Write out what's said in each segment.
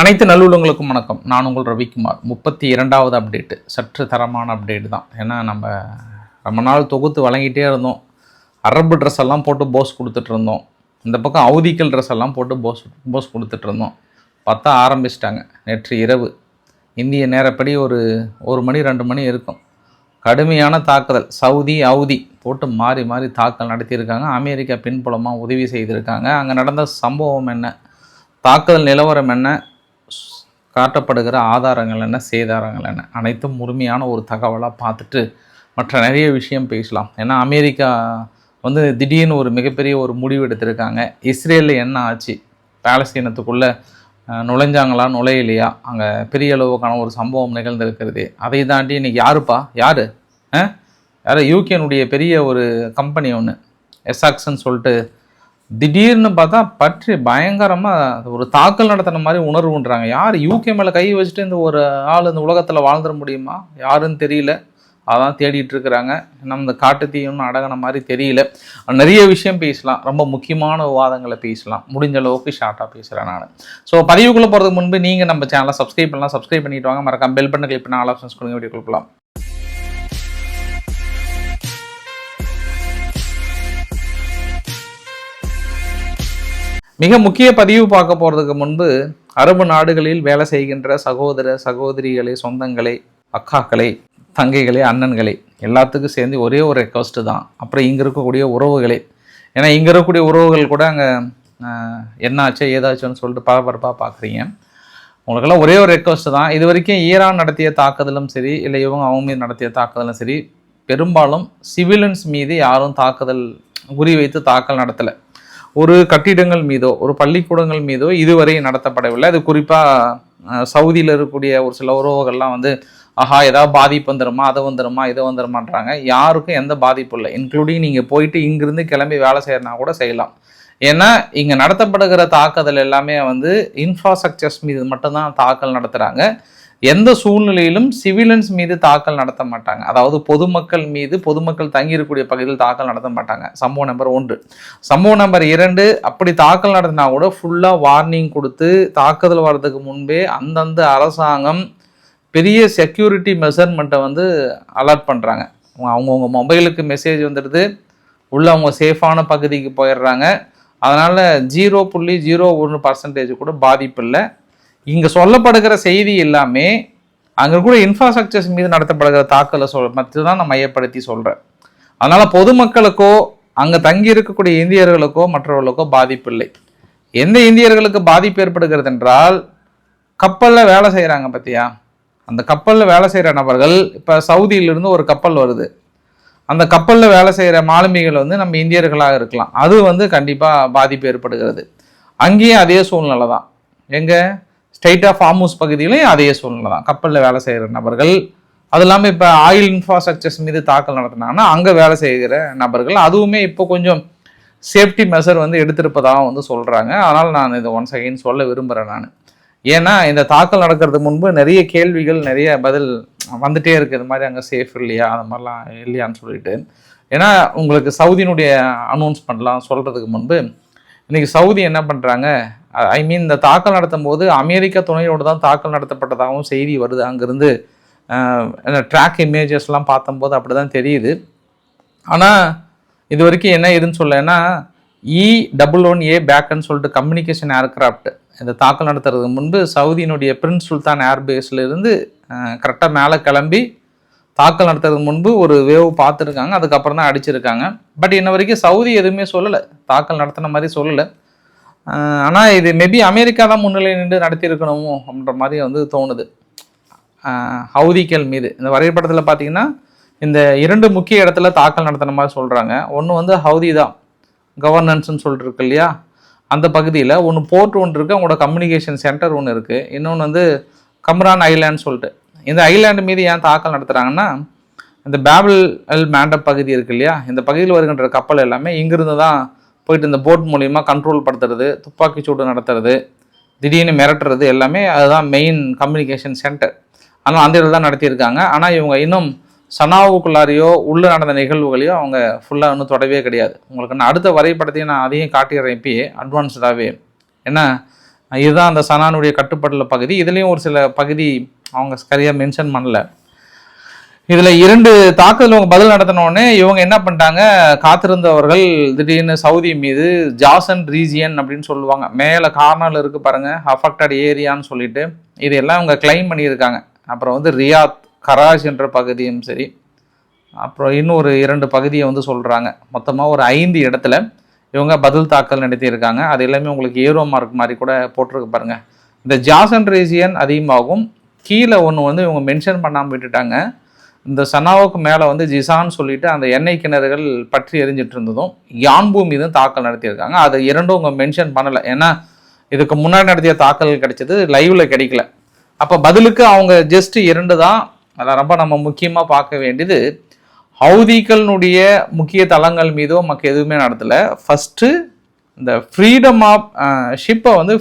அனைத்து நல்லுள்ளங்களுக்கும் வணக்கம். நான் உங்கள் ரவிக்குமார். 32வது அப்டேட்டு. சற்று தரமான அப்டேட் தான். ஏன்னா நம்ம ரொம்ப நாள் தொகுத்து வழங்கிட்டே இருந்தோம். அரபு ட்ரெஸ் எல்லாம் போட்டு போஸ் கொடுத்துட்டு இருந்தோம். இந்த பக்கம் அவுதிக்கல் ட்ரெஸ் எல்லாம் போட்டு போஸ் கொடுத்துட்டு இருந்தோம். பார்த்தா ஆரம்பிச்சிட்டாங்க. நேற்று இரவு இந்திய நேரப்படி ஒரு மணி 2 மணி இருக்கும். கடுமையான தாக்குதல். சவுதி அவுதி போட்டு மாறி மாறி தாக்கல் நடத்தியிருக்காங்க. அமெரிக்கா பின்புலமாக உதவி செய்திருக்காங்க. அங்கே நடந்த சம்பவம் என்ன, தாக்குதல் நிலவரம் என்ன, காட்டப்படுகிற ஆதாரங்கள் என்ன, சேதாரங்கள் என்ன, அனைத்தும் முழுமையான ஒரு தகவலாக பார்த்துட்டு மற்ற நிறைய விஷயம் பேசலாம். ஏன்னா அமெரிக்கா திடீர்னு ஒரு மிகப்பெரிய ஒரு முடிவு எடுத்திருக்காங்க. இஸ்ரேலில் என்ன ஆச்சு, பாலஸ்தீனத்துக்குள்ளே நுழைஞ்சாங்களா நுழையிலையா, அங்கே பெரிய அளவுக்கான ஒரு சம்பவம் நிகழ்ந்திருக்கிறது. அதை தாண்டி இன்றைக்கி யார் யூகேனுடைய பெரிய ஒரு கம்பெனி ஒன்று எஸ்ஆக்ஸ்ன்னு சொல்லிட்டு திடீர்னு பார்த்தா பயங்கரமாக ஒரு தாக்கல் நடத்தின மாதிரி உணர்வுன்றாங்க. யார் யூகே மேலே கை வச்சுட்டு இந்த ஒரு ஆள் இந்த உலகத்தில் வாழ்ந்துட முடியுமா? யாருன்னு தெரியல. அதான் தேடிட்டு இருக்கிறாங்க. நம்ம இந்த காட்டு தீயொன்று அடங்கின மாதிரி தெரியல. நிறைய விஷயம் பேசலாம். ரொம்ப முக்கியமான விவாதங்களை பேசலாம். முடிஞ்ச அளவுக்கு ஷார்ட்டாக பேசுகிறேன் நான். ஸோ பதிவுக்குள்ளே போகிறதுக்கு முன்பு நீங்கள் நம்ம சேனலை சப்ஸ்கிரைப் பண்ணிட்டு வாங்க. மறக்காம பெல் பட்டன் கிளிக் பண்ண ஆல் ஆப்ஷன்ஸ் கொடுங்க. வீடியோ கொடுக்கலாம். மிக முக்கிய பதிவு பார்க்க போகிறதுக்கு முன்பு, அரபு நாடுகளில் வேலை செய்கின்ற சகோதர சகோதரிகளே, சொந்தங்களே, அக்காக்களே, தங்கைகளே, அண்ணன்களே, எல்லாத்துக்கும் சேர்ந்து ஒரே ஒரு ரெக்வஸ்ட்டு தான். அப்புறம் இங்கே இருக்கக்கூடிய உறவுகளே, ஏன்னா இங்கே இருக்கக்கூடிய உறவுகள் கூட அங்கே என்னாச்சு ஏதாச்சுன்னு சொல்லிட்டு பரபரப்பாக பார்க்குறீங்க. உங்களுக்கெல்லாம் ஒரே ஒரு ரெக்வஸ்ட்டு தான். இது வரைக்கும் ஈரான் நடத்திய தாக்குதலும் சரி, இல்லை அவங்க மீது நடத்திய தாக்குதலும் சரி, பெரும்பாலும் சிவிலியன்ஸ் மீது யாரும் தாக்குதல் குறி வைத்து தாக்கல் நடத்தலை. ஒரு கட்டிடங்கள் மீதோ ஒரு பள்ளிக்கூடங்கள் மீதோ இதுவரை நடத்தப்படவில்லை. அது குறிப்பாக சவுதியில் இருக்கக்கூடிய ஒரு சில உறவுகள்லாம் ஏதாவது பாதிப்பு வந்துடுமா, அதை வந்துடுமா, இதை வந்துடுமான்றாங்க. யாருக்கும் எந்த பாதிப்பும் இல்லை. இன்க்ளூடிங் நீங்கள் போயிட்டு இங்கிருந்து கிளம்பி வேலை செய்யறனா கூட செய்யலாம். ஏன்னா இங்கே நடத்தப்படுகிற தாக்குதல் எல்லாமே இன்ஃப்ராஸ்ட்ரக்சர்ஸ் மீது மட்டும்தான் தாக்கல் நடத்துகிறாங்க. எந்த சூழ்நிலையிலும் சிவிலியன்ஸ் மீது தாக்கல் நடத்த மாட்டாங்க. அதாவது பொதுமக்கள் மீது, பொதுமக்கள் தங்கியிருக்கக்கூடிய பகுதியில் தாக்கல் நடத்த மாட்டாங்க. சம்பவம் நம்பர் 1. சம்பவம் நம்பர் 2, அப்படி தாக்கல் நடத்தினா கூட ஃபுல்லாக வார்னிங் கொடுத்து தாக்குதல் வர்றதுக்கு முன்பே அந்தந்த அரசாங்கம் பெரிய செக்யூரிட்டி மெஷர்மெண்ட்டை அலர்ட் பண்ணுறாங்க. அவங்கவுங்க மொபைலுக்கு மெசேஜ் வந்துடுது, உள்ள அவங்க சேஃபான பகுதிக்கு போயிடுறாங்க. அதனால் 0.01% கூட பாதிப்பு இல்லை. இங்கே சொல்லப்படுகிற செய்தி எல்லாமே அங்கே கூட இன்ஃப்ராஸ்ட்ரக்சர்ஸ் மீது நடத்தப்படுகிற தாக்கலை மட்டும்தான் நான் மையப்படுத்தி சொல்கிறேன். அதனால் பொதுமக்களுக்கோ அங்கே தங்கி இருக்கக்கூடிய இந்தியர்களுக்கோ மற்றவர்களுக்கோ பாதிப்பு இல்லை. எந்த இந்தியர்களுக்கு பாதிப்பு ஏற்படுகிறது என்றால், கப்பலில் வேலை செய்கிறாங்க பார்த்தியா, அந்த கப்பலில் வேலை செய்கிற நபர்கள், இப்போ சவுதியிலிருந்து ஒரு கப்பல் வருது, அந்த கப்பலில் வேலை செய்கிற மாலுமிகள் நம்ம இந்தியர்களாக இருக்கலாம். அது கண்டிப்பாக பாதிப்பு ஏற்படுகிறது. அங்கேயும் அதே சூழ்நிலை தான். எங்கே ஸ்டேட் ஆஃப் ஹார்முஸ் பகுதியிலையும் அதே சூழ்நிலை தான். கப்பலில் வேலை செய்கிற நபர்கள், அது இல்லாமல் இப்போ ஆயில் இன்ஃப்ராஸ்ட்ரக்சர்ஸ் மீது தாக்கல் நடத்தினாங்கன்னா அங்கே வேலை செய்கிற நபர்கள், அதுவுமே இப்போ கொஞ்சம் சேஃப்டி மெஷர் எடுத்திருப்பதாக சொல்கிறாங்க. அதனால் நான் இதை ஒன்ஸ் அகைன் சொல்ல விரும்புகிறேன் நான். ஏன்னா இந்த தாக்கல் நடக்கிறதுக்கு முன்பு நிறைய கேள்விகள், நிறைய பதில் வந்துட்டே இருக்குது. இது மாதிரி அங்கே சேஃப் இல்லையா, அது மாதிரிலாம் இல்லையான்னு சொல்லிட்டு. ஏன்னா உங்களுக்கு சவுதியினுடைய அனௌன்ஸ்மெண்ட்லாம் சொல்கிறதுக்கு முன்பு இன்றைக்கி சவுதி என்ன பண்ணுறாங்க, இந்த தாக்கல் நடத்தும் போது அமெரிக்கா துணையோடு தான் தாக்கல் நடத்தப்பட்டதாகவும் செய்தி வருது. அங்கேருந்து ட்ராக் இமேஜஸ்லாம் பார்த்தம்போது அப்படி தான் தெரியுது. ஆனால் இது வரைக்கும் என்ன இதுன்னு சொல்லலைன்னா, E11A பேக்குன்னு சொல்லிட்டு கம்யூனிகேஷன் ஏர்க்ராஃப்ட் இந்த தாக்கல் நடத்துறதுக்கு முன்பு சவுதியினுடைய பிரின்ஸ் சுல்தான் ஏர்பேஸ்லேருந்து கரெக்டாக மேலே கிளம்பி தாக்கல் நடத்துறதுக்கு முன்பு ஒரு வேவ் பார்த்துருக்காங்க. அதுக்கப்புறம் தான் அடிச்சிருக்காங்க. பட் இன்ன வரைக்கும் சவுதி எதுவுமே சொல்லலை, தாக்கல் நடத்தின மாதிரி சொல்லலை. ஆனால் இது மேபி அமெரிக்கா தான் முன்னிலை நின்று நடத்தியிருக்கணுமோ அப்படின்ற மாதிரி தோணுது. ஹவுதிகள் மீது இந்த வரைபடத்தில் பார்த்தீங்கன்னா இந்த 2 முக்கிய இடத்துல தாக்கல் நடத்தின மாதிரி சொல்கிறாங்க. ஒன்று ஹவுதி தான் கவர்னன்ஸ்னு சொல்லிட்டு இருக்கு இல்லையா, அந்த பகுதியில் ஒன்று போர்ட் ஒன்று இருக்குது, அவங்களோட கம்யூனிகேஷன் சென்டர் ஒன்று இருக்குது. இன்னொன்று கம்ரான் ஐலாண்ட் சொல்லிட்டு. இந்த ஐலாண்டு மீது ஏன் தாக்கல் நடத்துகிறாங்கன்னா, இந்த பேபிள் அல் மேண்டப் பகுதி இருக்குது இல்லையா, இந்த பகுதியில் வருகின்ற கப்பல் எல்லாமே இங்கிருந்து தான் போயிட்டு இந்த போட் மூலிமா கண்ட்ரோல் படுத்துறது, துப்பாக்கி சூடு நடத்துறது, திடீர்னு மிரட்டுறது எல்லாமே அதுதான் மெயின் கம்யூனிகேஷன் சென்டர். ஆனால் அந்த இடத்துல தான் நடத்தியிருக்காங்க. ஆனால் இவங்க இன்னும் சனாவுக்குள்ளாரையோ உள்ளே நடந்த நிகழ்வுகளையோ அவங்க ஃபுல்லாக இன்னும் தொடவே கிடையாது. உங்களுக்கு நான் அடுத்த வரைபடத்தையும் நான் அதையும் காட்டிடுறேன் இப்பயே அட்வான்ஸ்டாகவே. ஏன்னா இதுதான் அந்த சனானுடைய கட்டுப்பாட்டுள்ள பகுதி. இதுலேயும் ஒரு சில பகுதி அவங்க சரியாக மென்ஷன் பண்ணல. இதில் 2 தாக்குதல் இவங்க பதில் நடத்தினோடனே இவங்க என்ன பண்ணிட்டாங்க, காத்திருந்தவர்கள் திடீர்னு சவுதி மீது ஜாசன் ரீஜியன் அப்படின்னு சொல்லுவாங்க, மேலே கார்னரில் இருக்குது பாருங்கள் அஃபெக்டட் ஏரியான்னு சொல்லிட்டு, இதெல்லாம் இவங்க கிளைம் பண்ணியிருக்காங்க. அப்புறம் வந்து ரியாத் கராச் என்ற பகுதியும் சரி, அப்புறம் இன்னொரு 2 பகுதியை வந்து சொல்கிறாங்க. மொத்தமாக ஒரு 5 இடத்துல இவங்க பதில் தாக்கல் நடத்தியிருக்காங்க. அது எல்லாமே உங்களுக்கு ஏரோ மார்க் மாதிரி கூட போட்டிருக்கு பாருங்கள். இந்த ஜாசன் ரீஜியன் அதிகமாகும். கீழே ஒன்று வந்து இவங்க மென்ஷன் பண்ணாமல் விட்டுட்டாங்க. இந்த சனாவுக்கு மேலே வந்து ஜிசான்னு சொல்லிட்டு அந்த எண்ணெய் கிணறுகள் பற்றி எரிஞ்சிட்டு இருந்ததும் யான்பூ மீதும் தாக்கல் நடத்தியிருக்காங்க. அது 2ம் அவங்க மென்ஷன் பண்ணலை. ஏன்னா இதுக்கு முன்னாடி நடத்திய தாக்கல் கிடைச்சது லைவ்ல கிடைக்கல. அப்போ பதிலுக்கு அவங்க ஜஸ்ட் 2 தான். அதில் ரொம்ப நம்ம முக்கியமாக பார்க்க வேண்டியது, ஹவுதிகளுடைய முக்கிய தளங்கள் மீதோ நமக்கு எதுவுமே நடத்தலை. ஃபஸ்ட்டு இந்த ஃப்ரீடம் ஆஃப் ஷிப்பை வந்து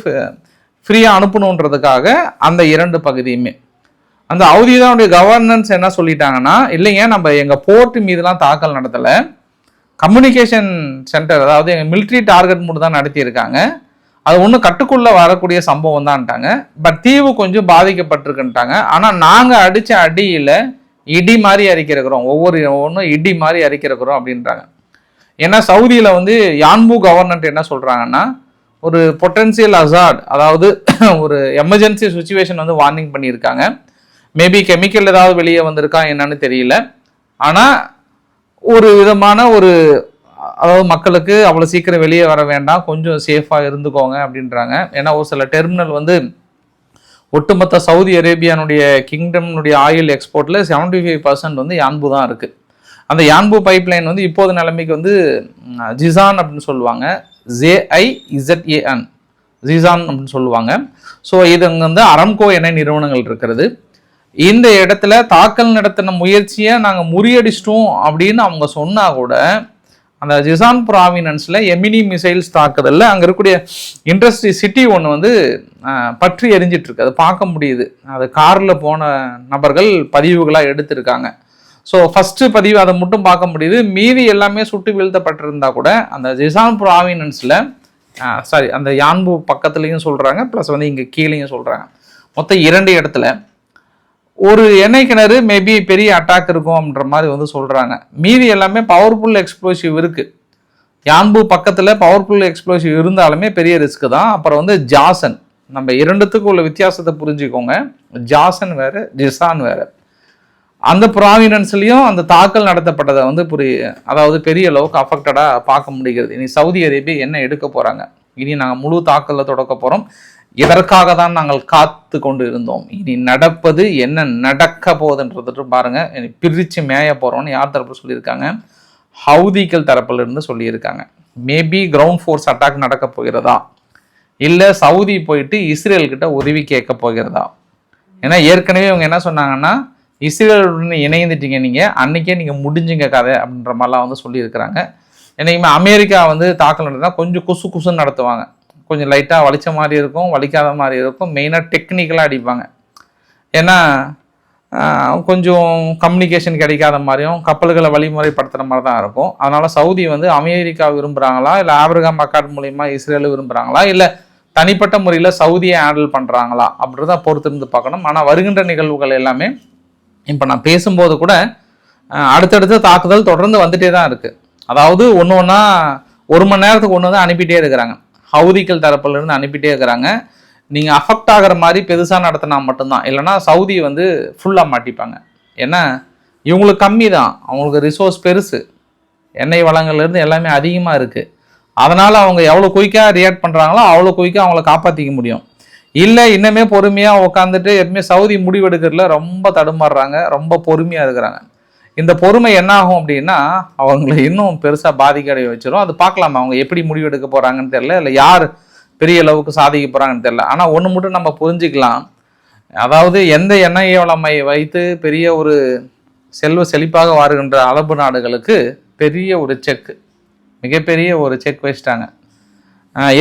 ஃப்ரீயாக அனுப்பணுன்றதுக்காக அந்த 2 பகுதியுமே அந்த ஹவுதிதானுடைய கவர்னன்ஸ் என்ன சொல்லிட்டாங்கன்னா, இல்லைங்க நம்ம எங்கள் போர்ட் மீதுலாம் தாக்கல் நடத்தலை, கம்யூனிகேஷன் சென்டர் அதாவது எங்கள் மிலிட்ரி டார்கெட் மட்டும் தான் நடத்தியிருக்காங்க, அது ஒன்றும் கட்டுக்குள்ளே வரக்கூடிய சம்பவம் தான்ட்டாங்க. பட் தீவு கொஞ்சம் பாதிக்கப்பட்டிருக்குன்ட்டாங்க. ஆனால் நாங்கள் அடித்த அடியில் இடி மாதிரி அறிக்கிறோம், ஒன்றும் இடி மாதிரி அறிக்கிறோம் அப்படின்றாங்க. ஏன்னா சவுதியில் வந்து யான்பூ கவர்னன்ட் என்ன சொல்கிறாங்கன்னா, ஒரு பொட்டன்சியல் அசார்ட் அதாவது ஒரு எமர்ஜென்சி சுச்சுவேஷன் வந்து வார்னிங் பண்ணியிருக்காங்க. மேபி கெமிக்கல் ஏதாவது வெளியே வந்திருக்கா என்னன்னு தெரியல. ஆனால் ஒரு விதமான அதாவது மக்களுக்கு அவ்வளோ சீக்கிரம் வெளியே வர வேண்டாம், கொஞ்சம் சேஃபாக இருந்துக்கோங்க அப்படின்றாங்க. ஏன்னா ஒரு சில டெர்மினல் வந்து ஒட்டுமொத்த சவுதி அரேபியானுடைய கிங்டம்னுடைய ஆயில் எக்ஸ்போர்ட்டில் 75% வந்து யான்பூ தான் இருக்குது. அந்த யான்பூ பைப்லைன் வந்து இப்போது நிலைமைக்கு வந்து ஜிசான் அப்படின்னு சொல்லுவாங்க, ZIZAN ஜிசான் அப்படின்னு சொல்லுவாங்க. ஸோ இது அங்கே வந்து அரம்கோ எண்ணெய் நிறுவனங்கள் இருக்கிறது. இந்த இடத்துல தாக்கல் நடத்தின முயற்சியை நாங்கள் முறியடிச்சிட்டோம் அப்படின்னு அவங்க சொன்னால் கூட, அந்த ஜிசான் ப்ராவினன்ஸில் எமினி மிசைல்ஸ் தாக்குதலில் அங்கே இருக்கக்கூடிய இண்டஸ்ட்ரி சிட்டி ஒன்று வந்து பற்றி எரிஞ்சிட்ருக்கு. அது பார்க்க முடியுது. அது காரில் போன நபர்கள் பதிவுகளாக எடுத்திருக்காங்க. ஸோ ஃபஸ்ட்டு பதிவு அதை மட்டும் பார்க்க முடியுது. மீதி எல்லாமே சுட்டு வீழ்த்தப்பட்டிருந்தா கூட அந்த ஜிசான் ப்ராவினன்ஸில் அந்த யான்பூ பக்கத்துலேயும் சொல்கிறாங்க, ப்ளஸ் வந்து இங்கே கீழேயும் சொல்கிறாங்க. மொத்தம் 2 இடத்துல ஒரு எண்ணெய் கிணறு மேபி பெரிய அட்டாக் இருக்கும் அப்படின்ற மாதிரி வந்து சொல்கிறாங்க. மீதி எல்லாமே பவர்ஃபுல் எக்ஸ்ப்ளோசிவ் இருக்குது. யான்பூ பக்கத்தில் பவர்ஃபுல் எக்ஸ்ப்ளோசிவ் இருந்தாலுமே பெரிய ரிஸ்க்கு தான். அப்புறம் வந்து ஜாசன், நம்ம 2த்துக்கும் உள்ள வித்தியாசத்தை புரிஞ்சுக்கோங்க. ஜாசன் வேறு, ஜிசான் வேறு. அந்த ப்ராவினன்ஸ்லையும் அந்த தாக்கல் நடத்தப்பட்டதை வந்து அதாவது பெரிய அளவுக்கு அஃபெக்டடாக பார்க்க முடிகிறது. இனி சவுதி அரேபியா என்ன எடுக்க போகிறாங்க, இனி நாங்கள் முழு தாக்கலில் தொடக்க போகிறோம், இதற்காக தான் நாங்கள் காத்து கொண்டு இருந்தோம், இனி நடப்பது என்ன நடக்க போகுதுன்றது பாருங்க, பிரித்து மேய போகிறோம்னு யார் தரப்பு சொல்லியிருக்காங்க, ஹவுதிகள் தரப்புல இருந்து சொல்லியிருக்காங்க. மேபி கிரவுண்ட் ஃபோர்ஸ் அட்டாக் நடக்க போகிறதா, இல்லை சவுதி போயிட்டு இஸ்ரேல்கிட்ட உதவி கேட்க போகிறதா. ஏன்னா ஏற்கனவே இவங்க என்ன சொன்னாங்கன்னா, இஸ்ரேலுடன் இணைந்துட்டீங்க நீங்கள், அன்றைக்கே நீங்கள் முடிஞ்சுங்க கதை அப்படின்ற மாதிரிலாம் வந்து சொல்லியிருக்கிறாங்க. என்னைக்குமே அமெரிக்கா வந்து தாக்கல் நடத்தினா கொஞ்சம் குசுன்னு நடத்துவாங்க, கொஞ்சம் லைட்டாக வலிச்ச மாதிரி இருக்கும், வலிக்காத மாதிரி இருக்கும், மெயினாக டெக்னிக்கலாக அடிப்பாங்க. ஏன்னா கொஞ்சம் கம்யூனிகேஷன் கிடைக்காத மாதிரியும் கப்பல்களை வழிமுறைப்படுத்துகிற மாதிரி தான் இருக்கும். அதனால் சவுதி வந்து அமெரிக்கா விரும்புகிறாங்களா, இல்லை ஆபிரகாம் அக்காட் மூலிமா இஸ்ரேல் விரும்புகிறாங்களா, இல்லை தனிப்பட்ட முறையில் சவுதியை ஹேண்டில் பண்ணுறாங்களா அப்படின்றத பொறுத்திருந்து பார்க்கணும். ஆனால் வருகின்ற நிகழ்வுகள் எல்லாமே இப்போ நான் பேசும்போது கூட அடுத்தடுத்த தாக்குதல் தொடர்ந்து வந்துட்டே தான் இருக்குது. அதாவது ஒன்று ஒன்றா 1 மணி நேரத்துக்கு ஒன்று தான் அனுப்பிட்டே இருக்கிறாங்க, ஹவுதிகள் தரப்புலேருந்து அனுப்பிட்டே இருக்கிறாங்க. நீங்கள் அஃபெக்ட் ஆகிற மாதிரி பெருசாக நடத்தினா மட்டும்தான், இல்லைனா சவுதி வந்து ஃபுல்லாக மாட்டிப்பாங்க. ஏன்னா இவங்களுக்கு கம்மி தான், அவங்களுக்கு ரிசோர்ஸ் பெருசு, எண்ணெய் வளங்கள்லேருந்து எல்லாமே அதிகமாக இருக்குது. அதனால் அவங்க எவ்வளோ குயிக்காக ரியாக்ட் பண்ணுறாங்களோ அவ்வளோ குயிக்காக அவங்கள காப்பாற்றிக்க முடியும். இல்லை இன்னுமே பொறுமையாக உட்காந்துட்டு எப்பவுமே சவுதி முடிவெடுக்கிறதுல ரொம்ப தடுமாறுறாங்க, ரொம்ப பொறுமையாக இருக்கிறாங்க. இந்த பொறுமை என்ன ஆகும் அப்படின்னா அவங்கள இன்னும் பெருசாக பாதிக்கடைய வச்சிடும். அது பார்க்கலாமா அவங்க எப்படி முடிவெடுக்க போகிறாங்கன்னு தெரியல, இல்லை யார் பெரிய அளவுக்கு சாதிக்க போகிறாங்கன்னு தெரியல. ஆனால் ஒன்று மட்டும் நம்ம புரிஞ்சுக்கலாம், அதாவது எந்த எண்ணெய் வளமை வைத்து பெரிய ஒரு செல்வ செழிப்பாக வருகின்ற அரபு நாடுகளுக்கு பெரிய ஒரு செக், மிகப்பெரிய ஒரு செக் வச்சிட்டாங்க.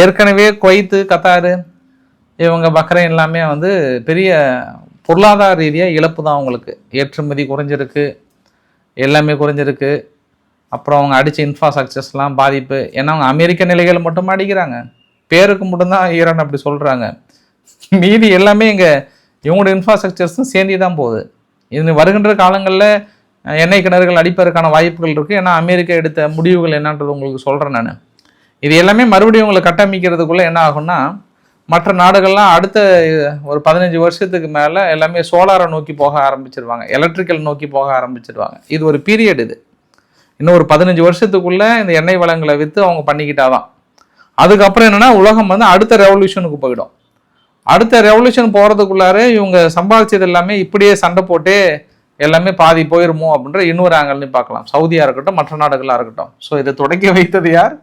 ஏற்கனவே குவைத்து, கத்தாரு, இவங்க பக்ரைன் எல்லாமே வந்து பெரிய பொருளாதார ரீதியாக இழப்பு தான் அவங்களுக்கு. ஏற்றுமதி குறைஞ்சிருக்கு, எல்லாமே குறைஞ்சிருக்கு. அப்புறம் அவங்க அடித்த இன்ஃப்ராஸ்ட்ரக்சர்ஸ்லாம் பாதிப்பு. ஏன்னா அவங்க அமெரிக்க நிலைகளை மட்டும் அடிக்கிறாங்க, பேருக்கு மட்டும்தான் ஈரான் அப்படி சொல்கிறாங்க. மீதி எல்லாமே இங்கே இவங்களோட இன்ஃப்ராஸ்ட்ரக்சர்ஸும் சேர்ந்து தான் போகுது. இது வருகின்ற காலங்களில் எண்ணெய் கிணறுகள் அடிப்பதற்கான வாய்ப்புகள் இருக்குது. ஏன்னா அமெரிக்கா எடுத்த முடிவுகள் என்னன்றது உங்களுக்கு சொல்கிறேன் நான். இது எல்லாமே மறுபடியும் உங்களை கட்டமைக்கிறதுக்குள்ளே என்ன ஆகும்னா, மற்ற நாடுகள்லாம் அடுத்த ஒரு 15 வருஷத்துக்கு மேலே எல்லாமே சோலாரை நோக்கி போக ஆரம்பிச்சிருவாங்க, எலக்ட்ரிக்கல் நோக்கி போக ஆரம்பிச்சிருவாங்க. இது ஒரு பீரியட். இது இன்னும் ஒரு 15 வருஷத்துக்குள்ளே இந்த எண்ணெய் வளங்களை விற்று அவங்க பண்ணிக்கிட்டாதான். அதுக்கப்புறம் என்னென்னா உலகம் வந்து அடுத்த ரெவல்யூஷனுக்கு போயிடும். அடுத்த ரெவல்யூஷன் போகிறதுக்குள்ளார இவங்க சம்பாதிச்சது எல்லாமே இப்படியே சண்டை போட்டு எல்லாமே பாதி போயிருமோ அப்படின்ற இன்னொரு ஆங்கிள்லையும் பார்க்கலாம். சவுதியாக இருக்கட்டும், மற்ற நாடுகளாக இருக்கட்டும். ஸோ இதை தொடக்கி வைத்தது யார்?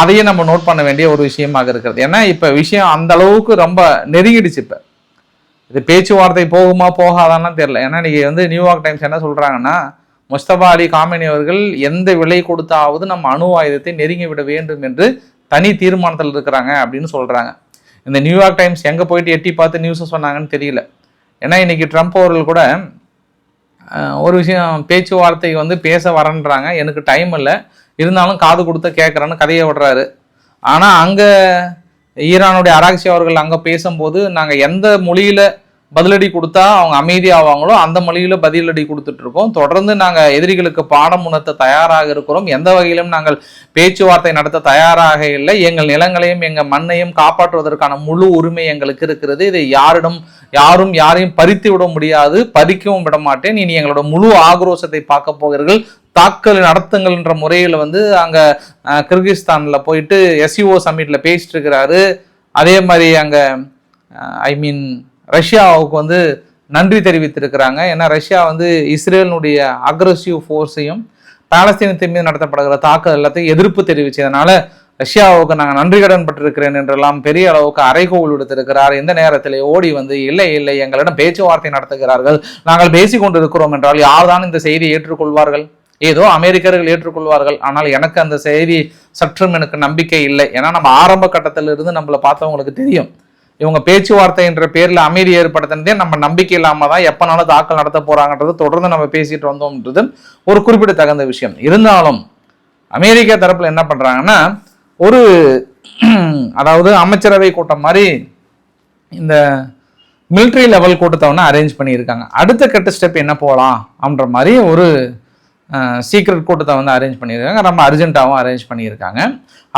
அதையே நம்ம நோட் பண்ண வேண்டிய ஒரு விஷயமாக இருக்கிறது. ஏன்னா இப்போ விஷயம் அந்த அளவுக்கு ரொம்ப நெருங்கிடுச்சு. இப்போ இது பேச்சுவார்த்தை போகுமா போகாதான்னு தெரியல. ஏன்னா இன்னைக்கு வந்து நியூயார்க் டைம்ஸ் என்ன சொல்கிறாங்கன்னா, முஸ்தபா அலி காமெனி அவர்கள் எந்த விலை கொடுத்தாவது நம்ம அணு ஆயுதத்தை நெருங்கி விட வேண்டும் என்று தனி தீர்மானத்தில் இருக்கிறாங்க அப்படின்னு சொல்கிறாங்க. இந்த நியூயார்க் டைம்ஸ் எங்கே போயிட்டு எட்டி பார்த்து நியூஸை சொன்னாங்கன்னு தெரியல. ஏன்னா இன்னைக்கு ட்ரம்ப் அவர்கள் கூட ஒரு விஷயம் பேச்சுவார்த்தை வந்து பேச வரன்றாங்க, எனக்கு டைம் இல்லை, இருந்தாலும் காது கொடுத்து கேட்குறேன்னு கதையை விடுறாரு. ஆனால் அங்கே ஈரானுடைய அராக்சி அவர்கள் அங்கே பேசும்போது நாங்கள் எந்த மொழியில் பதிலடி கொடுத்தா அவங்க அமைதியாவாங்களோ அந்த மொழியில் பதிலடி கொடுத்துட்ருக்கோம். தொடர்ந்து நாங்கள் எதிரிகளுக்கு பாடம் உணர்த்த தயாராக இருக்கிறோம். எந்த வகையிலும் நாங்கள் பேச்சுவார்த்தை நடத்த தயாராக இல்லை. எங்கள் நிலங்களையும் எங்கள் மண்ணையும் காப்பாற்றுவதற்கான முழு உரிமை எங்களுக்கு இருக்கிறது. இதை யாரும் யாரையும் பறித்து விட முடியாது, பறிக்கவும் விட மாட்டேன். இனி எங்களோட முழு ஆக்ரோஷத்தை பார்க்க போகிறீர்கள், தாக்கல் நடத்துங்கள்ன்ற முறையில் வந்து அங்கே கிர்கிஸ்தானில் போயிட்டு SCO சம்மிட்டில் பேசிட்டு இருக்கிறாரு. அதே மாதிரி அங்கே ரஷ்யாவுக்கு வந்து நன்றி தெரிவித்திருக்கிறாங்க. ஏன்னா ரஷ்யா வந்து இஸ்ரேலினுடைய அக்ரெசிவ் ஃபோர்ஸையும் பாலஸ்தீனத்தின் மீது நடத்தப்படுகிற தாக்குதல் எல்லாத்தையும் எதிர்ப்பு தெரிவிச்சதுனால ரஷ்யாவுக்கு நாங்கள் நன்றி கடன் பட்டிருக்கிறேன் என்றெல்லாம் பெரிய அளவுக்கு அறைகோல் விடுத்திருக்கிறார். இந்த நேரத்தில் ஓடி வந்து இல்லை எங்களிடம் பேச்சுவார்த்தை நடத்துகிறார்கள், நாங்கள் பேசி கொண்டு இருக்கிறோம் என்றால் யார்தான் இந்த செய்தியை ஏற்றுக்கொள்வார்கள்? ஏதோ அமெரிக்கர்கள் ஏற்றுக்கொள்வார்கள். ஆனால் எனக்கு அந்த செய்தி சற்றும் எனக்கு நம்பிக்கை இல்லை. ஏன்னா நம்ம ஆரம்ப கட்டத்திலிருந்து நம்மளை பார்த்தவங்களுக்கு தெரியும், இவங்க பேச்சுவார்த்தை என்ற பேரில் அமைதி ஏற்படுத்தினதே நம்ம நம்பிக்கை இல்லாமல் தான் எப்போனாலும் தாக்கல் நடத்த போகிறாங்கன்றது தொடர்ந்து நம்ம பேசிட்டு வந்தோம்ன்றது ஒரு குறிப்பிடத்தகுந்த விஷயம். இருந்தாலும் அமெரிக்கா தரப்பில் என்ன பண்ணுறாங்கன்னா, அதாவது அமைச்சரவை கூட்டம் மாதிரி இந்த மிலிட்ரி லெவல் கூட்டத்தை அரேஞ்ச் பண்ணியிருக்காங்க. அடுத்த கட்ட ஸ்டெப் என்ன போகலாம் அப்படின்ற மாதிரி ஒரு சீக்ரெட் கூட்டத்தை அரேஞ்ச் பண்ணியிருக்காங்க. ரொம்ப அர்ஜென்ட்டாகவும் அரேஞ்ச் பண்ணியிருக்காங்க.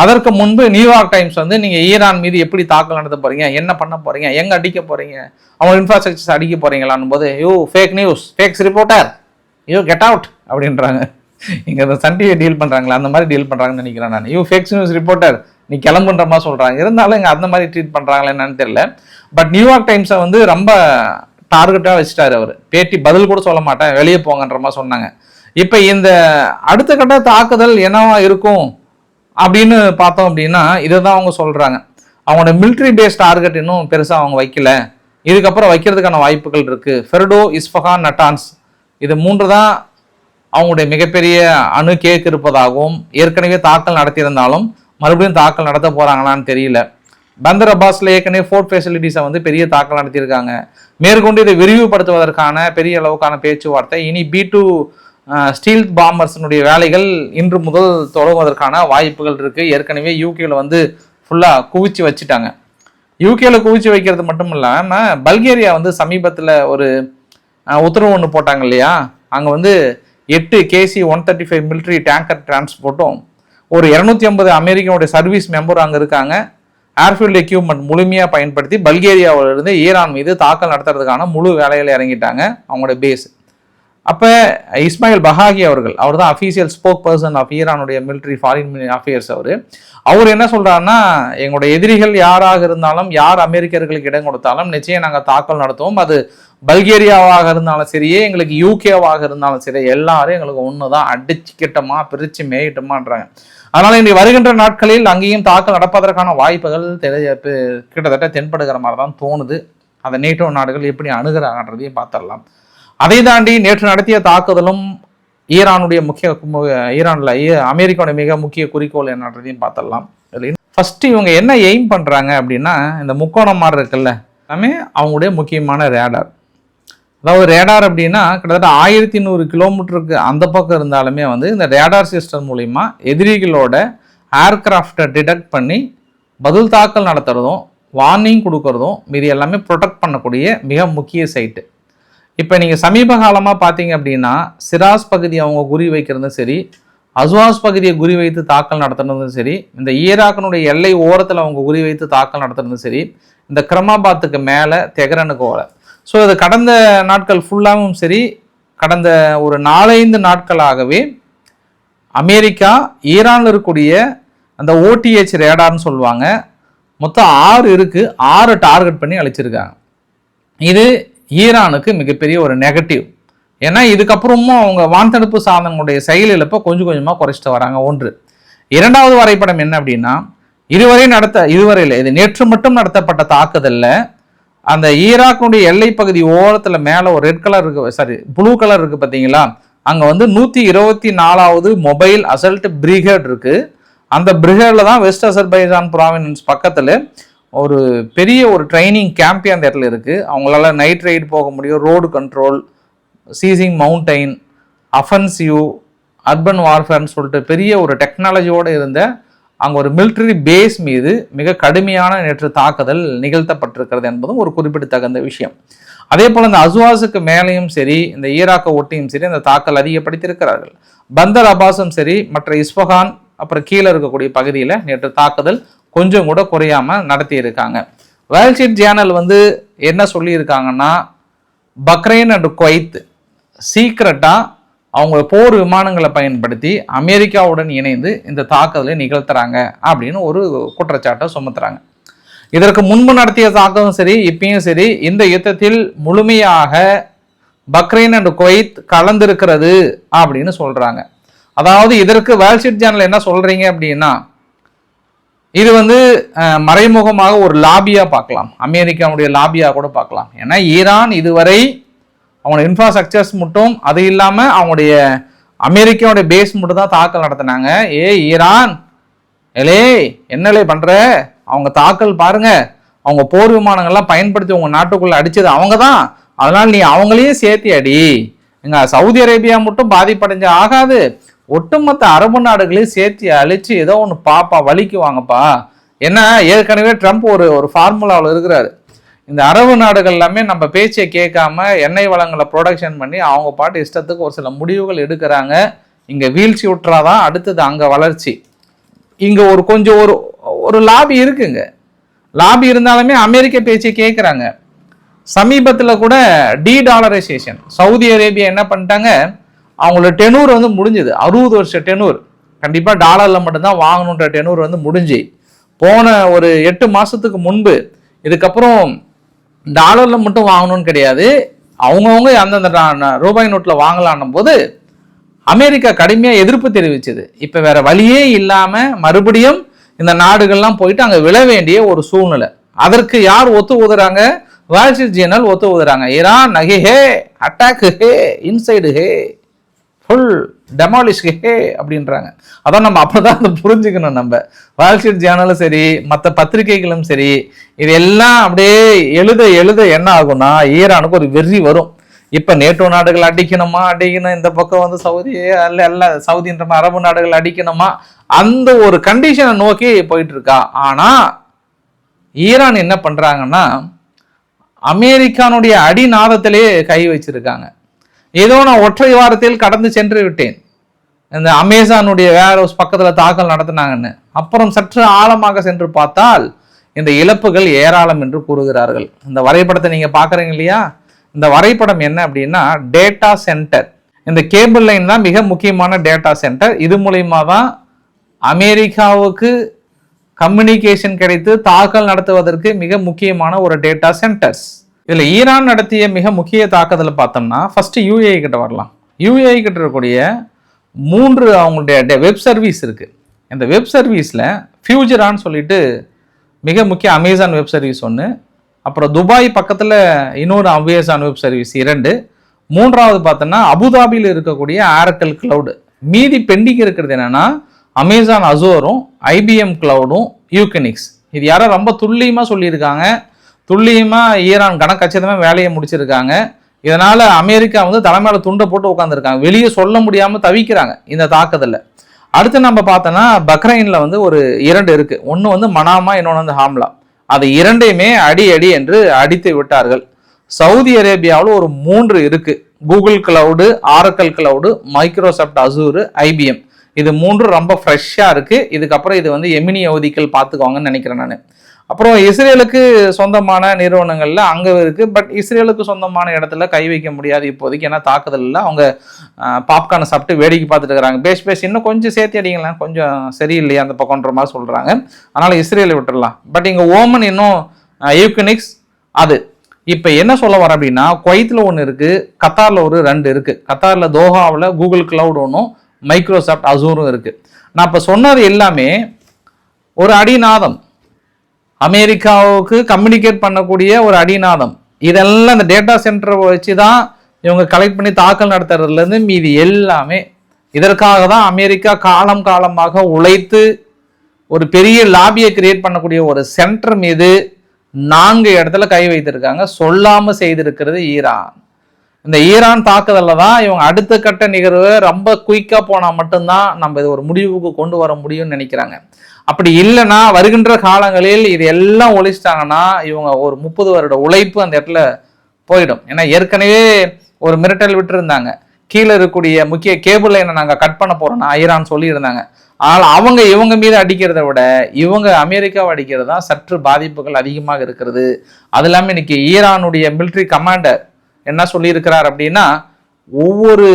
அதற்கு முன்பு நியூயார்க் டைம்ஸ் நீங்கள் ஈரான் மீது எப்படி தாக்கல் நடத்த போகிறீங்க, என்ன பண்ண போகிறீங்க, எங்கே அடிக்க போகிறீங்க, அவங்க இன்ஃப்ராஸ்ட்ரக்சர்ஸ் அடிக்க போகிறீங்களான்னு போது you fake news, fakes reporter, you get out அப்படின்றாங்க. இங்கே இந்த சன் டிவியை டீல் பண்ணுறாங்களா அந்த மாதிரி டீல் பண்ணுறாங்கன்னு நினைக்கிறேன் நான். யூ ஃபேக்ஸ் நியூஸ் ரிப்போர்ட்டர், நீ கிளம்புன்ற மாதிரி சொல்கிறாங்க. இருந்தாலும் இங்கே அந்த மாதிரி ட்ரீட் பண்ணுறாங்களா என்னன்னு தெரியல. பட் நியூயார்க் டைம்ஸை ரொம்ப டார்கெட்டாக வச்சுட்டாரு அவர். பேட்டி பதில் கூட சொல்ல மாட்டேன், வெளியே போங்கன்ற மாதிரி சொன்னாங்க. இப்போ இந்த அடுத்த கட்ட தாக்குதல் என்னவா இருக்கும் அப்படின்னு பார்த்தோம் அப்படின்னா இதை தான் அவங்க சொல்கிறாங்க. அவங்களோட மிலிட்ரி பேஸ் டார்கெட் இன்னும் பெருசாக அவங்க வைக்கல, இதுக்கப்புறம் வைக்கிறதுக்கான வாய்ப்புகள் இருக்குது. ஃபெர்டோ, இஸ்ஃபஹான், நட்டான்ஸ் இது 3 தான் அவங்களுடைய மிகப்பெரிய அணு கேக்கு இருப்பதாகவும், ஏற்கனவே தாக்கல் நடத்தியிருந்தாலும் மறுபடியும் தாக்கல் நடத்த போகிறாங்களான்னு தெரியல. பந்தர் அப்பாஸில் ஏற்கனவே ஃபோர்ட் ஃபெசிலிட்டிஸை பெரிய தாக்கல் நடத்தியிருக்காங்க. மேற்கொண்டு இதை விரிவுபடுத்துவதற்கான பெரிய அளவுக்கான பேச்சுவார்த்தை. இனி B-2 ஸ்டீல் பாம்பர்ஸினுடைய வேலைகள் இன்று முதல் தொடங்குவதற்கான வாய்ப்புகள் இருக்குது. ஏற்கனவே யூகேல ஃபுல்லாக குவிச்சு வச்சுட்டாங்க. யூகேல குவிச்சு வைக்கிறது மட்டும் இல்லாமல் பல்கேரியா சமீபத்தில் ஒரு உத்தரவு ஒன்று போட்டாங்க இல்லையா, அங்கே 8 KC-135 மிலிட்ரி டேங்கர் டிரான்ஸ்போர்ட்டும் ஒரு 250 அமெரிக்கனுடைய சர்வீஸ் மெம்பர் அங்கே இருக்காங்க. ஏர்ஃபீல்டு எக்யூப்மெண்ட் முழுமையாக பயன்படுத்தி பல்கேரியாவிலிருந்து ஈரான் மீது தாக்கல் நடத்துறதுக்கான முழு வேலையில் இறங்கிட்டாங்க அவங்களோட பேஸ். அப்போ இஸ்மாயில் பஹாகி அவர் தான் அஃபீஷியல் ஸ்போக் பர்சன் ஆஃப் ஈரானுடைய மிலிட்ரி ஃபாரின் அஃபேர்ஸ். அவர் என்ன சொல்கிறாருன்னா, எங்களுடைய எதிரிகள் யாராக இருந்தாலும், யார் அமெரிக்கர்களுக்கு இடம் கொடுத்தாலும் நிச்சயம் நாங்கள் தாக்கல் நடத்துவோம். அது பல்கேரியாவாக இருந்தாலும் சரியே, எங்களுக்கு யூகேவாக இருந்தாலும் சரி, எல்லாரும் எங்களுக்கு ஒன்று தான், அடிச்சுக்கிட்டோமா பிரித்து மேயிட்டோமான்றாங்க. அதனால் இன்றைக்கு வருகின்ற நாட்களில் அங்கேயும் தாக்கல் நடப்பதற்கான வாய்ப்புகள் கிட்டத்தட்ட தென்படுகிற மாதிரி தான் தோணுது. அதை நேட்டோ நாடுகள் எப்படி அணுகிறாங்கன்றதையும் பார்த்துடலாம். அதை தாண்டி நேற்று நடத்திய தாக்குதலும் ஈரானுடைய அமெரிக்காவுடைய மிக முக்கிய குறிக்கோள் என்னன்றதையும் பார்த்துடலாம். ஃபர்ஸ்ட் இவங்க என்ன எய்ம் பண்ணுறாங்க அப்படின்னா, இந்த முக்கோணம் மாதிரி இருக்குல்ல, எல்லாமே அவங்களுடைய முக்கியமான ரேடார். அதாவது ரேடார் அப்படின்னா கிட்டத்தட்ட 1100 கிலோமீட்டருக்கு அந்த பக்கம் இருந்தாலுமே இந்த ரேடார் சிஸ்டம் மூலிமா எதிரிகளோட ஏர்கிராஃப்டை டிடெக்ட் பண்ணி பதில் தாக்கல் நடத்துறதும் வார்னிங் கொடுக்கறதும் மீது எல்லாமே ப்ரொடெக்ட் பண்ணக்கூடிய மிக முக்கிய சைட்டு. இப்போ நீங்கள் சமீப காலமாக பார்த்தீங்க அப்படின்னா சிராஸ் பகுதி அவங்க குறி வைக்கிறதும் சரி, அஸ்வாஸ் பகுதியை குறி வைத்து தாக்கல் நடத்துறதும் சரி, இந்த ஈராக்கினுடைய எல்லை ஓரத்தில் அவங்க குறி வைத்து தாக்கல் நடத்துறதும் சரி, இந்த கிரமாபாத்துக்கு மேலே தெஹ்ரானுக்கு ஓல. ஸோ இது கடந்த நாட்கள் ஃபுல்லாகவும் சரி, கடந்த ஒரு 4-5 நாட்களாகவே அமெரிக்கா ஈரானில் இருக்கக்கூடிய அந்த ஓடிஹெச் ரேடார்னு சொல்லுவாங்க, மொத்தம் 6 இருக்குது, 6 டார்கெட் பண்ணி அழிச்சிருக்காங்க. இது ஈரானுக்கு மிகப்பெரிய ஒரு நெகட்டிவ். ஏன்னா இதுக்கப்புறமும் அவங்க வான்தடுப்பு சாதனங்களுடைய செயல் இழப்பை கொஞ்சம் கொஞ்சமாக குறைச்சிட்டு வராங்க. ஒன்று. இரண்டாவது வரைபடம் என்ன அப்படின்னா, இதுவரையில் இது நேற்று மட்டும் நடத்தப்பட்ட தாக்குதலில் அந்த ஈராக்கினுடைய எல்லை பகுதி ஓரத்தில் மேலே ஒரு ரெட் கலர் இருக்கு, ப்ளூ கலர் இருக்குது பார்த்தீங்களா, அங்கே வந்து 124வது மொபைல் அசல்ட் பிரிகேட் இருக்குது. அந்த பிரிகேடில் தான் வெஸ்ட் அசர்பைஜான் ப்ராவின்ஸ் பக்கத்தில் ஒரு பெரிய ஒரு ட்ரைனிங் கேம்பே அந்த இடத்துல இருக்குது. அவங்களால நைட் ரைடு போக முடியும், road control, seizing mountain, offensive, urban வார்ஃபேர்னு சொல்லிட்டு பெரிய ஒரு டெக்னாலஜியோடு இருந்த அங்கே ஒரு மிலிட்ரி பேஸ் மீது மிக கடுமையான நேற்று தாக்குதல் நிகழ்த்தப்பட்டிருக்கிறது என்பதும் ஒரு குறிப்பிடத்தகுந்த விஷயம். அதே போல் இந்த அஸ்வாஸுக்கு மேலேயும் சரி, இந்த ஈராக்கை ஒட்டியும் சரி இந்த தாக்கல் அதிகப்படுத்தியிருக்கிறார்கள். பந்தர் அப்பாஸும் சரி, மற்ற இஸ்பஹான் அப்புறம் கீழே இருக்கக்கூடிய பகுதியில் நேற்று தாக்குதல் கொஞ்சம் கூட குறையாமல் நடத்தியிருக்காங்க. வேல் ஸ்ட்ரீட் ஜேர்னல் வந்து என்ன சொல்லியிருக்காங்கன்னா, பக்ரைன் அண்ட் குவைத் சீக்ரெட்டாக அவங்க போர் விமானங்களை பயன்படுத்தி அமெரிக்காவுடன் இணைந்து இந்த தாக்குதலை நிகழ்த்துறாங்க அப்படின்னு ஒரு குற்றச்சாட்டை சுமத்துறாங்க. இதற்கு முன்பு நடத்திய தாக்குதலும் சரி, இப்பயும் சரி, இந்த யுத்தத்தில் முழுமையாக பக்ரைன் அண்ட் குவைத் கலந்திருக்கிறது அப்படின்னு சொல்றாங்க. அதாவது இதற்கு வேல் ஸ்ட்ரீட் ஜேர்னல் என்ன சொல்றீங்க அப்படின்னா, இது வந்து மறைமுகமாக ஒரு லாபியா பார்க்கலாம், அமெரிக்காவுடைய லாபியா கூட பார்க்கலாம். ஏன்னா ஈரான் இதுவரை அவங்களோட இன்ஃப்ராஸ்ட்ரக்சர்ஸ் மட்டும், அது இல்லாமல் அவங்களுடைய அமெரிக்காவுடைய பேஸ் மட்டும் தான் தாக்கல் நடத்தினாங்க. ஈரான் எலே என்னலே பண்ற, அவங்க தாக்கல் பாருங்க, அவங்க போர் விமானங்கள்லாம் பயன்படுத்தி உங்க நாட்டுக்குள்ள அடிச்சது அவங்க தான், அதனால நீ அவங்களையும் சேர்த்தி அடி. எங்க சவுதி அரேபியா மட்டும் பாதிப்படைஞ்ச ஆகாது, ஒட்டுமொத்த அரபு நாடுகளையும் சேர்த்து அழிச்சு ஏதோ ஒன்று பாப்பா வலிக்கு வாங்கப்பா. ஏன்னா ஏற்கனவே ட்ரம்ப் ஒரு ஃபார்முலாவில் இருக்கிறாரு, இந்த அரபு நாடுகள் எல்லாமே நம்ம பேச்சை கேட்காம எண்ணெய் வளங்களை ப்ரொடக்ஷன் பண்ணி அவங்க பாட்டு இஷ்டத்துக்கு ஒரு சில முடிவுகள் எடுக்கிறாங்க. இங்கே வீழ்ச்சி விட்டுறாதான் அடுத்தது அங்கே வளர்ச்சி. இங்கே கொஞ்சம் ஒரு லாபி இருக்குங்க. லாபி இருந்தாலுமே அமெரிக்க பேச்சை கேட்குறாங்க. சமீபத்தில் கூட டாலரைசேஷன் சவுதி அரேபியா என்ன பண்ணிட்டாங்க, அவங்களோட டெனூர் வந்து முடிஞ்சுது, 60 வருஷ டெனூர், கண்டிப்பாக டாலரில் மட்டும்தான் வாங்கணுன்ற டெனூர் வந்து முடிஞ்சு போன ஒரு 8 மாதத்துக்கு முன்பு. இதுக்கப்புறம் டாலரில் மட்டும் வாங்கணும்னு கிடையாது, அவங்கவுங்க அந்தந்த ரூபாய் நோட்டில் வாங்கலான்னும் போது அமெரிக்கா கடுமையாக எதிர்ப்பு தெரிவிச்சது. இப்போ வேற வழியே இல்லாமல் மறுபடியும் இந்த நாடுகள்லாம் போயிட்டு அங்கே விழ வேண்டிய ஒரு சூழ்நிலை. அதற்கு யார் ஒத்து ஊதுறாங்க? வேல் ஸ்ட்ரீட் ஜேர்னல் ஒத்து ஊதுறாங்க. ஈரான் நகி ஹே, அட்டாக் ஹே, இன்சைடு ஹே, ஃபுல் டெமாலிஷ் ஹே அப்படின்றாங்க. அதான் நம்ம அப்பதான் அதை புரிஞ்சுக்கணும். நம்ம வேல் ஸ்ட்ரீட் ஜேர்னலும் சரி, மற்ற பத்திரிகைகளும் சரி, இது எல்லாம் அப்படியே எழுத என்ன ஆகும்னா, ஈரானுக்கு ஒரு வெறி வரும். இப்ப நேட்டோ நாடுகள் அடிக்கணும், இந்த பக்கம் வந்து சவுதி சவுதின்ற அரபு நாடுகள் அடிக்கணுமா, அந்த ஒரு கண்டிஷனை நோக்கி போயிட்டு இருக்கா. ஆனா ஈரான் என்ன பண்றாங்கன்னா, அமெரிக்கானுடைய அடிநாதத்திலே கை வச்சிருக்காங்க. ஏதோ நான் ஒற்றை வாரத்தில் கடந்து சென்று விட்டேன், இந்த அமேசானுடைய வேர் ஹவுஸ் பக்கத்துல தாக்கல் நடத்தினாங்கன்னு. அப்புறம் சற்று ஆழமாக சென்று பார்த்தால் இந்த இழப்புகள் ஏராளம் என்று கூறுகிறார்கள். இந்த வரைபடத்தை நீங்க பாக்குறீங்க இல்லையா, இந்த வரைபடம் என்ன அப்படின்னா டேட்டா சென்டர். இந்த கேபிள் லைன் தான் மிக முக்கியமான டேட்டா சென்டர். இது மூலயமா தான் அமெரிக்காவுக்கு கம்யூனிகேஷன் கிடைத்து தாக்கல் நடத்துவதற்கு மிக முக்கியமான ஒரு டேட்டா சென்டர்ஸ். இதுல ஈரான் நடத்திய மிக முக்கிய தாக்குதல் பார்த்தோம்னா ஃபர்ஸ்ட் யூஏஇ கிட்ட வரலாம். யூஏஇ கிட்ட இருக்கக்கூடிய 3 அவங்களுடைய வெப் சர்வீஸ் இருக்கு. இந்த வெப் சர்வீஸ்ல ஃபியூஜரான்னு சொல்லிட்டு மிக முக்கிய அமேசான் வெப் சர்வீஸ் ஒன்று, அப்புறம் துபாய் பக்கத்தில் இன்னொரு அமேசான் வெப் சர்வீஸ் 2, 3வது பார்த்தோன்னா அபுதாபியில் இருக்கக்கூடிய ஆரக்கல் கிளவுடு. மீதி பெண்டிங் இருக்கிறது என்னன்னா அமேசான் அசோரும் ஐபிஎம் கிளவுடும் யூகனிக்ஸ். இது யாரோ ரொம்ப துல்லியமாக சொல்லியிருக்காங்க, துல்லியமாக ஈரான் கணக்கச்சிதமாக வேலையை முடிச்சிருக்காங்க. இதனால் அமெரிக்கா வந்து தலைமையில துண்டை போட்டு உட்காந்துருக்காங்க, வெளியே சொல்ல முடியாமல் தவிக்கிறாங்க இந்த தாக்குதலில். அடுத்து நம்ம பார்த்தோன்னா பக்ரைனில் வந்து ஒரு 2 இருக்கு. ஒன்று வந்து மனாமா, இன்னொன்று வந்து ஹாம்லா. அது 2ஐயுமே அடி என்று அடித்து விட்டார்கள். சவுதி அரேபியாவில் ஒரு 3 இருக்கு. Google cloud, Oracle cloud, Microsoft Azure, IBM. இது 3 ரொம்ப ஃப்ரெஷ்ஷாக இருக்கு. இதுக்கப்புறம் இது வந்து எமினி அவதிகள் பார்த்துக்கோங்கன்னு நினைக்கிறேன் நான். அப்புறம் இஸ்ரேலுக்கு சொந்தமான நிறுவனங்கள்ல அங்கே இருக்கு. பட் இஸ்ரேலுக்கு சொந்தமான இடத்துல கை வைக்க முடியாது இப்போதைக்கு, ஏன்னா தாக்குதல் இல்லை. அவங்க பாப்கார்னை சாப்பிட்டு வேடிக்கை பார்த்துட்டு இருக்கிறாங்க. பேஸ் இன்னும் கொஞ்சம் சேர்த்து அடிங்களேன், கொஞ்சம் சரியில்லையா அந்த பக்கம்ன்ற மாதிரி சொல்றாங்க. அதனால இஸ்ரேலை விட்டுடலாம். பட் இங்க ஓமன் இன்னும் யூக்னிக்ஸ் அது. இப்போ என்ன சொல்ல வரேன் அப்படின்னா, குவைத்தில் ஒன்று இருக்கு, கத்தாரில் ஒரு 2 இருக்கு. கத்தாரில் தோஹாவில் கூகுள் கிளவுட் ஒன்றும், மைக்ரோசாஃப்ட் அசூரும் இருக்கு. நான் இப்போ சொன்னது எல்லாமே ஒரு அடிநாதம், அமெரிக்காவுக்கு கம்யூனிகேட் பண்ணக்கூடிய ஒரு அடிநாதம். இதெல்லாம் இந்த டேட்டா சென்டரை வச்சு தான் இவங்க கலெக்ட் பண்ணி தாக்கல் நடத்துறதுலேருந்து மீதி எல்லாமே. இதற்காக தான் அமெரிக்கா காலமாக உழைத்து ஒரு பெரிய லாபியை கிரியேட் பண்ணக்கூடிய ஒரு சென்டர் மீது 4 இடத்துல கை வைத்திருக்காங்க. சொல்லாம செய்திருக்கிறது ஈரான். இந்த ஈரான் தாக்குதல்ல தான் இவங்க அடுத்த கட்ட நிகழ்வு ரொம்ப குயிக்கா போனா மட்டும்தான் நம்ம இது ஒரு முடிவுக்கு கொண்டு வர முடியும்னு நினைக்கிறாங்க. அப்படி இல்லைன்னா வருகின்ற காலங்களில் இது எல்லாம் ஒழிச்சிட்டாங்கன்னா இவங்க ஒரு 30 வருட உழைப்பு அந்த இடத்துல போயிடும். ஏன்னா ஏற்கனவே ஒரு மிரட்டல் விட்டு இருந்தாங்க, கீழே இருக்கக்கூடிய முக்கிய கேபிள் லைனை நாங்கள் கட் பண்ண போறோம்னா ஈரான் சொல்லி இருந்தாங்க. ஆனால் இவங்க மீது அடிக்கிறத விட இவங்க அமெரிக்காவை அடிக்கிறது தான் சற்று பாதிப்புகள் அதிகமாக இருக்கிறது. அது இல்லாமல் இன்னைக்கு ஈரானுடைய மிலிட்ரி கமாண்டர் என்ன சொல்லியிருக்கிறார் அப்படின்னா, ஒவ்வொரு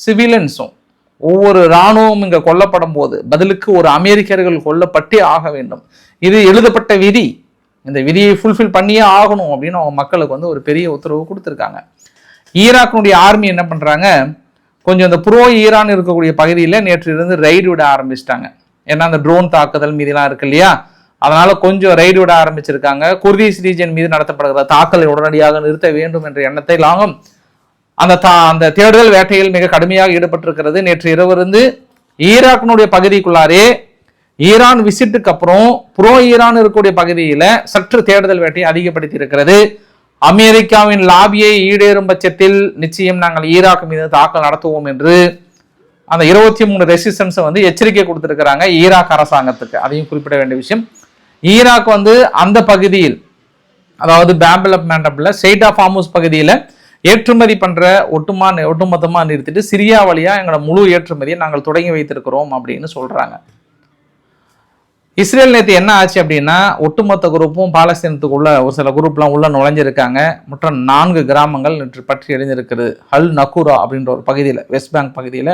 சிவிலியன்ஸும் ஒவ்வொரு இராணுவம் இங்கே கொல்லப்படும் போது பதிலுக்கு ஒரு அமெரிக்கர்கள் கொல்லப்பட்டே ஆக வேண்டும். இது எழுதப்பட்ட விதி, இந்த விதியை ஃபுல்ஃபில் பண்ணியே ஆகணும் அப்படின்னு அவங்க மக்களுக்கு வந்து ஒரு பெரிய உத்தரவு கொடுத்துருக்காங்க. ஈராக்கினுடைய ஆர்மி என்ன பண்ணுறாங்க, கொஞ்சம் இந்த ப்ரோ ஈரான் இருக்கக்கூடிய பகுதியில் நேற்று இருந்து ரைடு விட ஆரம்பிச்சிட்டாங்க. ஏன்னா அந்த ட்ரோன் தாக்குதல் மீதெல்லாம் இருக்கு இல்லையா, அதனால கொஞ்சம் ரைடு விட ஆரம்பிச்சிருக்காங்க. குர்திஷ் ரீஜன் மீது நடத்தப்படுகிற தாக்கலை உடனடியாக நிறுத்த வேண்டும் என்ற எண்ணத்தை லாங்கும் அந்த தேடுதல் வேட்டையில் மிக கடுமையாக ஈடுபட்டிருக்கிறது. நேற்று இரவு இருந்து ஈராக்கினுடைய பகுதிக்குள்ளாரே ஈரான் விசிட்டுக்கு அப்புறம் ப்ரோ ஈரான் இருக்கக்கூடிய பகுதியில சற்று தேடுதல் வேட்டையை அதிகப்படுத்தி இருக்கிறது. அமெரிக்காவின் லாபியை ஈடேறும் பட்சத்தில் நிச்சயம் நாங்கள் ஈராக் மீது தாக்கல் நடத்துவோம் என்று அந்த 23 ரெசிஸ்டன்ஸை வந்து எச்சரிக்கை கொடுத்திருக்கிறாங்க ஈராக் அரசாங்கத்துக்கு. அதையும் குறிப்பிட வேண்டிய விஷயம். ஈராக் வந்து அந்த பகுதியில், அதாவது பேபிள் ஆஃப் மேண்டப்ல ஸ்டேட் ஆஃப் ஹார்முஸ் பகுதியில் ஏற்றுமதி பண்ற ஒட்டுமொத்தமா நிறுத்திட்டு சிரியா வழியா எங்களோட முழு ஏற்றுமதியை நாங்கள் தொடங்கி வைத்திருக்கிறோம் அப்படின்னு சொல்றாங்க. இஸ்ரேல் நேற்று என்ன ஆச்சு அப்படின்னா, ஒட்டுமொத்த குரூப்பும் பாலஸ்தீனத்துக்குள்ள ஒரு சில குரூப்லாம் உள்ள நுழைஞ்சிருக்காங்க. மற்ற 4 கிராமங்கள் நேற்று பற்றி எரிஞ்சிருக்கிறது. அல் நக்கூரா அப்படின்ற ஒரு பகுதியில், வெஸ்ட் பேங்க் பகுதியில்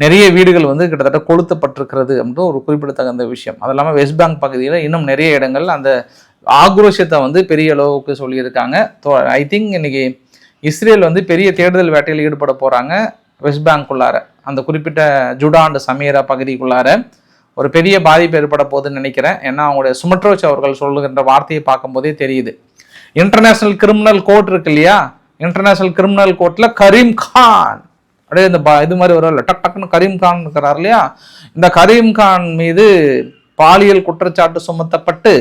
நிறைய வீடுகள் வந்து கிட்டத்தட்ட கொளுத்தப்பட்டிருக்கிறது அப்படின்ற ஒரு குறிப்பிடத்தகுந்த விஷயம். அது இல்லாமல் வெஸ்ட் பேங்க் பகுதியில் இன்னும் நிறைய இடங்கள் அந்த ஆக்ரோஷத்தை வந்து பெரிய அளவுக்கு சொல்லியிருக்காங்க. ஐ திங்க் இன்னைக்கு இஸ்ரேல் வந்து பெரிய தேடுதல் வேட்டையில் ஈடுபட போகிறாங்க வெஸ்ட் பேங்க்குள்ளார. அந்த குறிப்பிட்ட ஜுடா அண்ட் சமீரா பகுதிக்குள்ளார ஒரு பெரிய பாதிப்பு ஏற்பட போகுதுன்னு நினைக்கிறேன். ஏன்னா அவங்களுடைய சுமட்ரோச் அவர்கள் சொல்லுகின்ற வார்த்தையை பார்க்கும்போதே தெரியுது. இன்டர்நேஷனல் கிரிமினல் கோர்ட் இருக்கு இல்லையா, இன்டர்நேஷனல் கிரிமினல் கோர்ட்ல கரீம் கான் அப்படியே இந்த இது மாதிரி வரல, டக்குன்னு கரீம் கான் இருக்கிறார் இல்லையா, இந்த கரீம் கான் மீது பாலியல் குற்றச்சாட்டு சுமத்தப்பட்டு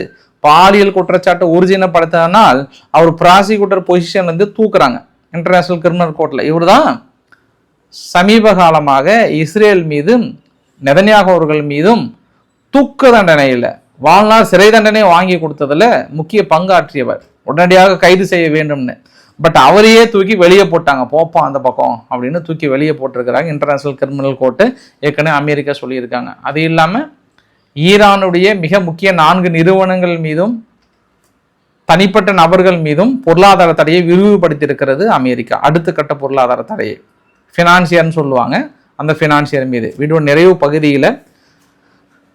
பாலியல் குற்றச்சாட்டு ஊர்ஜினப்படுத்தினால் அவர் ப்ராசிக்யூட்டர் பொசிஷன்ல இருந்து தூக்குறாங்க இன்டர்நேஷனல் கிரிமினல் கோர்ட்ல. இவர் தான் சமீப காலமாக இஸ்ரேல் மீதும் நெதன்யாகு அவர்கள் மீதும் தூக்கு தண்டனையில் வாழ்நாள் சிறை தண்டனை வாங்கி கொடுத்ததுல முக்கிய பங்காற்றியவர். உடனடியாக கைது செய்ய வேண்டும்னு. பட் அவரையே தூக்கி வெளியே போட்டாங்க, போப்பான் அந்த பக்கம் அப்படின்னு தூக்கி வெளியே போட்டிருக்கிறாங்க இன்டர்நேஷனல் கிரிமினல் கோர்ட்டு. ஏற்கனவே அமெரிக்கா சொல்லியிருக்காங்க. அது இல்லாமல் ஈரானுடைய மிக முக்கிய 4 நிறுவனங்கள் மீதும் தனிப்பட்ட நபர்கள் மீதும் பொருளாதார தடையை விரிவுபடுத்தி இருக்கிறது அமெரிக்கா. அடுத்த கட்ட பொருளாதார தடையை ஃபினான்சியர்னு சொல்லுவாங்க. அந்த ஃபினான்சியர் மீது வீடியோ நிறைவு பகுதியில்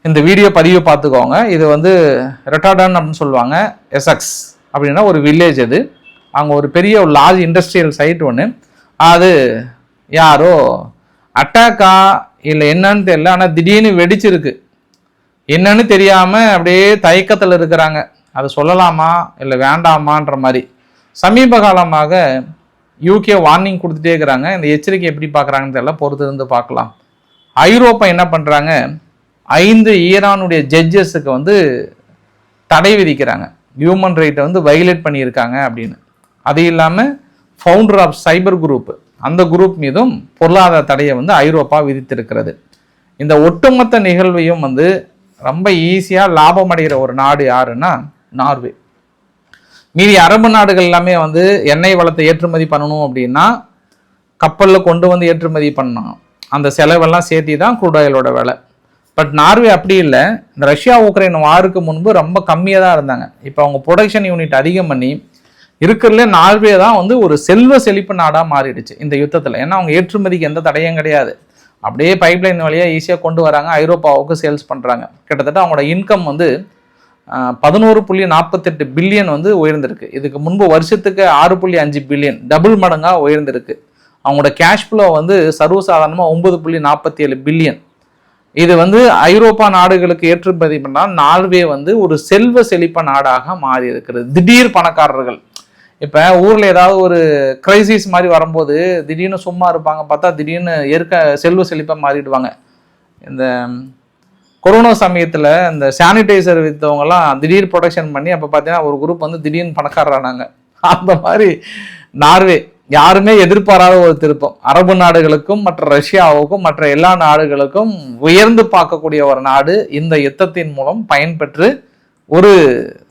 இந்த வீடியோ பதிவை பார்த்துக்கோங்க. இது வந்து ரெட்டார்டன் அப்படின்னு சொல்லுவாங்க. எஸ்எக்ஸ் அப்படின்னா ஒரு வில்லேஜ். அது அங்கே ஒரு பெரிய ஒரு லார்ஜ் இண்டஸ்ட்ரியல் சைட் ஒன்று. அது யாரோ அட்டாக்கா இல்லை என்னன்னு தெரியல, ஆனால் திடீர்னு வெடிச்சிருக்கு. என்னன்னு தெரியாமல் அப்படியே தயக்கத்தில் இருக்கிறாங்க. அதை சொல்லலாமா இல்லை வேண்டாமான்ற மாதிரி. சமீப காலமாக யூகே வார்னிங் கொடுத்துட்டே இருக்கிறாங்க. இந்த எச்சரிக்கை எப்படி பார்க்குறாங்கன்னு தெரியல, பொறுத்து இருந்து பார்க்கலாம். ஐரோப்பா என்ன பண்ணுறாங்க, 5 ஈரானுடைய ஜட்ஜஸுக்கு வந்து தடை விதிக்கிறாங்க. ஹியூமன் ரைட்டை வந்து வயலேட் பண்ணியிருக்காங்க அப்படின்னு. அது இல்லாமல் ஃபவுண்டர் ஆஃப் சைபர் குரூப், அந்த குரூப் மீதும் பொருளாதார தடையை வந்து ஐரோப்பா விதித்திருக்கிறது. இந்த ஒட்டுமொத்த நிகழ்வையும் வந்து ரொம்ப ஈஸியாக லாபம் அடைகிற ஒரு நாடு யாருன்னா நார்வே. மீதி அரபு நாடுகள் எல்லாமே வந்து எண்ணெய் வளத்தை ஏற்றுமதி பண்ணணும் அப்படின்னா கப்பலில் கொண்டு வந்து ஏற்றுமதி பண்ணணும், அந்த செலவெல்லாம் சேர்த்தி தான் க்ரூட் ஆயிலோட விலை. பட் நார்வே அப்படி இல்லை. இந்த ரஷ்யா உக்ரைன் வாருக்கு முன்பு ரொம்ப கம்மியாக தான் இருந்தாங்க. இப்போ அவங்க ப்ரொடக்ஷன் யூனிட் அதிகம் பண்ணி இருக்கிறதுல நார்வே தான் வந்து ஒரு செல்வ செழிப்பு நாடாக மாறிடுச்சு இந்த யுத்தத்தில். ஏன்னா அவங்க ஏற்றுமதிக்கு எந்த தடையும் கிடையாது, அப்படியே பைப்லைன் வழியாக ஈஸியாக கொண்டு வராங்க, ஐரோப்பாவுக்கு சேல்ஸ் பண்ணுறாங்க. கிட்டத்தட்ட அவங்களோட இன்கம் வந்து 11.48 பில்லியன் வந்து உயர்ந்திருக்கு. இதுக்கு முன்பு வருஷத்துக்கு 6.5 பில்லியன், டபுள் மடங்காக உயர்ந்திருக்கு. அவங்களோட கேஷ் ஃப்ளோ வந்து சர்வசாதாரணமாக 9.47 பில்லியன். இது வந்து ஐரோப்பா நாடுகளுக்கு ஏற்றுமதி பண்ணால் நார்வே வந்து ஒரு செல்வ செழிப்ப நாடாக மாறி இருக்கிறது. திடீர் பணக்காரர்கள் இப்போ ஊரில் ஏதாவது ஒரு கிரைசிஸ் மாதிரி வரும்போது திடீர்னு சும்மா இருப்பாங்க, பார்த்தா திடீர்னு செல்வ செழிப்பாக மாறிடுவாங்க. இந்த கொரோனா சமயத்தில் இந்த சானிடைசர் விற்றவங்கலாம் திடீர் ப்ரொடக்ஷன் பண்ணி அப்போ பார்த்தீங்கன்னா ஒரு குரூப் வந்து திடீர்னு பணக்காரரானாங்க. அந்த மாதிரி நார்வே யாருமே எதிர்பாராத ஒரு திருப்பம். அரபு நாடுகளுக்கும் மற்ற ரஷ்யாவுக்கும் மற்ற எல்லா நாடுகளுக்கும் உயர்ந்து பார்க்கக்கூடிய ஒரு நாடு இந்த யுத்தத்தின் மூலம் பயன்பெற்று ஒரு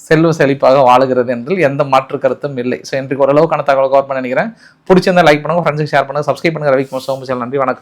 செல்வ செழிப்பாக வாழுகிறது என்றில் எந்த மாற்று கருத்தும் இல்லை. ஸோ இன்றைக்கு ஓரளவுக்கான தகவல் கவர் பண்ண நினைக்கிறேன். பிடிச்சிருந்தா லைக் பண்ணுங்க, ஃப்ரெண்ட்ஸுக்கு ஷேர் பண்ணுங்க, சப்ஸ்கிரைப் பண்ணுங்க. ரவிக்குமார் சோமு. நன்றி, வணக்கம்.